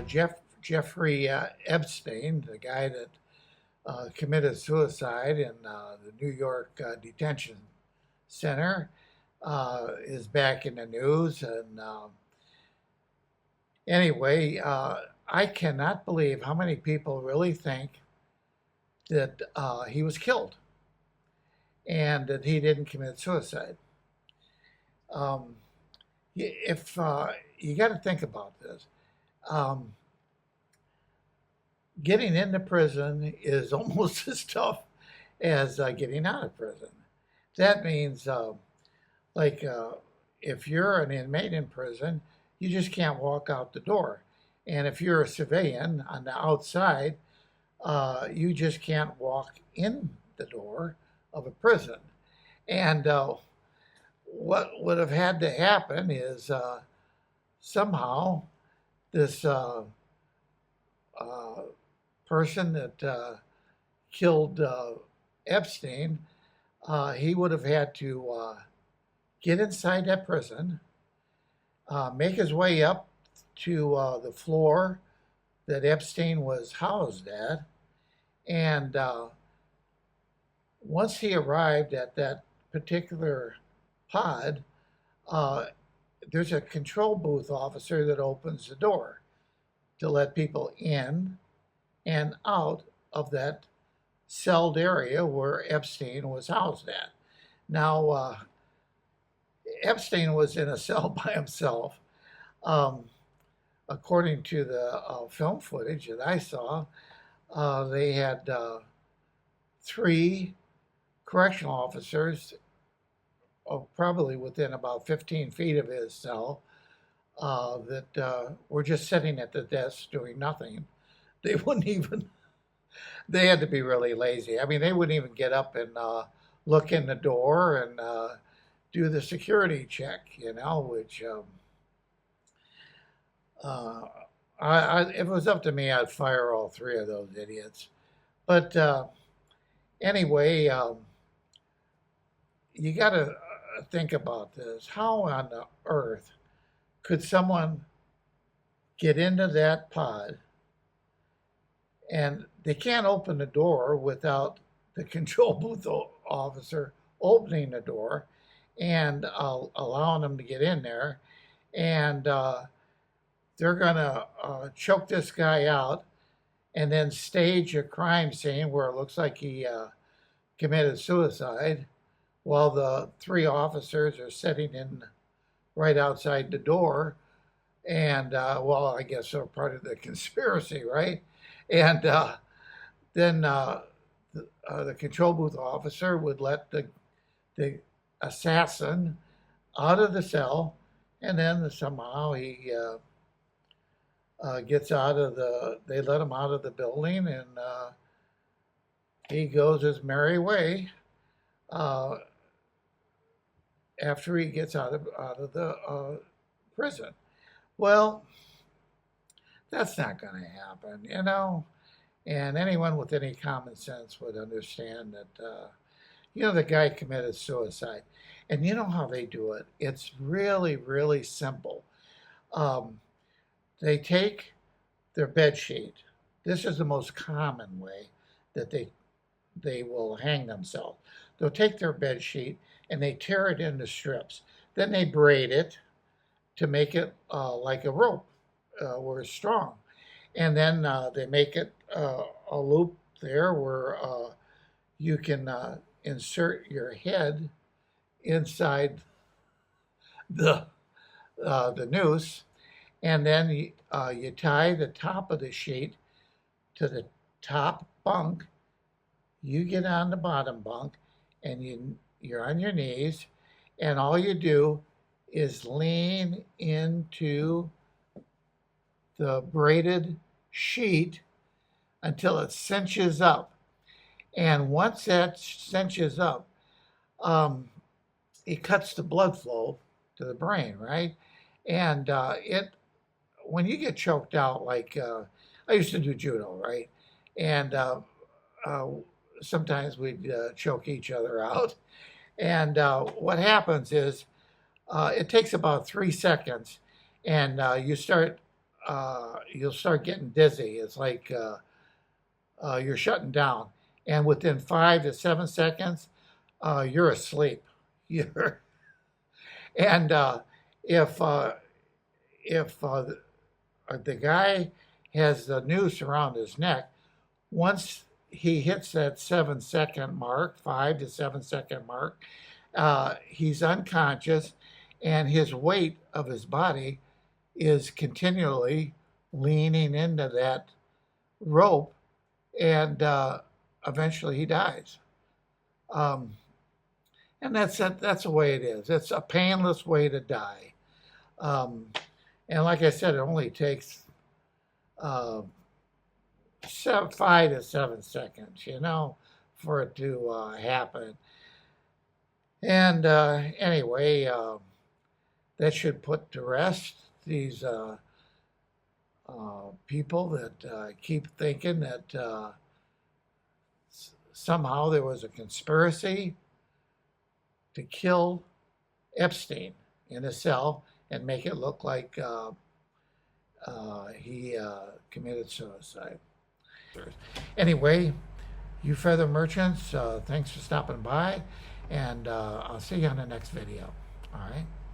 Jeffrey Epstein, the guy that committed suicide in the New York detention center, is back in the news. And anyway, I cannot believe how many people really think that he was killed and that he didn't commit suicide. Um, if You got to think about this. Um, Getting into prison is almost as tough as getting out of prison. That means, like, if you're an inmate in prison, you just can't walk out the door. And if you're a civilian on the outside, you just can't walk in the door of a prison. And what would have had to happen is somehow this uh, person that killed Epstein, he would have had to get inside that prison, make his way up to the floor that Epstein was housed at, and once he arrived at that particular pod, uh, there's a control booth officer that opens the door to let people in and out of that celled area where Epstein was housed at. Now, Epstein was in a cell by himself. Um, According to the film footage that I saw, they had three correctional officers, probably within about 15 feet of his cell, that were just sitting at the desk doing nothing. They wouldn't even, they had to be really lazy. I mean, they wouldn't even get up and look in the door and do the security check, which uh, if it was up to me, I'd fire all three of those idiots. But anyway, you got to think about this. How on the earth could someone get into that pod and they can't open the door without the control booth officer opening the door and allowing them to get in there? And they're going to choke this guy out and then stage a crime scene where it looks like he committed suicide while the three officers are sitting in right outside the door. And, well, I guess they're part of the conspiracy, right? And then the control booth officer would let the assassin out of the cell, and then somehow he gets out of they let him out of the building, and he goes his merry way after he gets out of the prison. Well, that's not going to happen. And anyone with any common sense would understand that, the guy committed suicide. And you know how they do it? It's really, really simple. Um, they take their bed sheet. This is the most common way that they will hang themselves. They'll take their bed sheet and they tear it into strips. Then they braid it to make it like a rope where it's strong. And then they make it a loop there where you can insert your head inside the noose, and then you tie the top of the sheet to the top bunk. You get on the bottom bunk, and you're on your knees, and all you do is lean into the braided sheet until it cinches up. And once that cinches up, it cuts the blood flow to the brain, right? And when you get choked out, like I used to do judo, right? And sometimes we'd choke each other out. And what happens is it takes about 3 seconds, and you start you'll start getting dizzy. It's like you're shutting down, and within 5 to 7 seconds, you're asleep. You're, and if if the guy has the noose around his neck, once he hits that 7 second mark, 5 to 7 second mark, he's unconscious, and his weight of his body is continually leaning into that rope, and eventually he dies. Um, and that's it. That's the way it is. It's a painless way to die. Um, and like I said, it only takes uh, 5 to 7 seconds, for it to happen. And anyway, that should put to rest these people that keep thinking that somehow there was a conspiracy to kill Epstein in a cell and make it look like he committed suicide. Anyway, you feather merchants, thanks for stopping by, and I'll see you on the next video. All right.